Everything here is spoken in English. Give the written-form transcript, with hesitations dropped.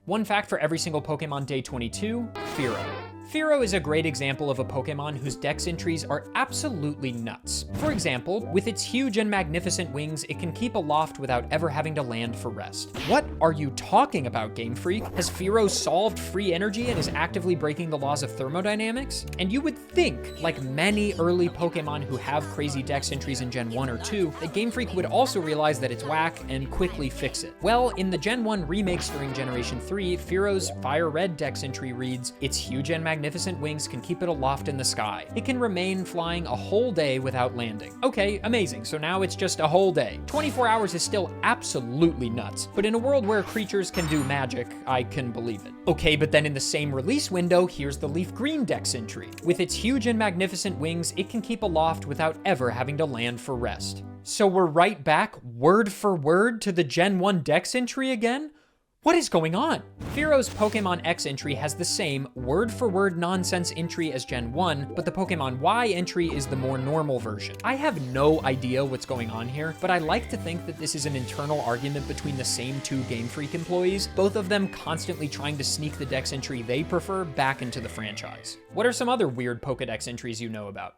One fact for every single Pokemon day 22, Fearow. Fearow is a great example of a Pokemon whose dex entries are absolutely nuts. For example, with its huge and magnificent wings, it can keep aloft without ever having to land for rest. What are you talking about, Game Freak? Has Fearow solved free energy and is actively breaking the laws of thermodynamics? And you would think, like many early Pokemon who have crazy dex entries in Gen 1 or 2, that Game Freak would also realize that it's whack and quickly fix it. Well, in the Gen 1 remakes during Generation 3, Fearow's Fire Red dex entry reads, its huge and magnificent wings can keep it aloft in the sky. It can remain flying a whole day without landing. Okay, amazing, so now it's just a whole day. 24 hours is still absolutely nuts, but in a world where creatures can do magic, I can believe it. Okay, but then in the same release window, here's the Leaf Green dex entry. With its huge and magnificent wings, it can keep aloft without ever having to land for rest. So we're right back, word for word, to the Gen 1 dex entry again? What is going on? Fearow's Pokemon X entry has the same word-for-word nonsense entry as Gen 1, but the Pokemon Y entry is the more normal version. I have no idea what's going on here, but I like to think that this is an internal argument between the same two Game Freak employees, both of them constantly trying to sneak the dex entry they prefer back into the franchise. What are some other weird Pokédex entries you know about?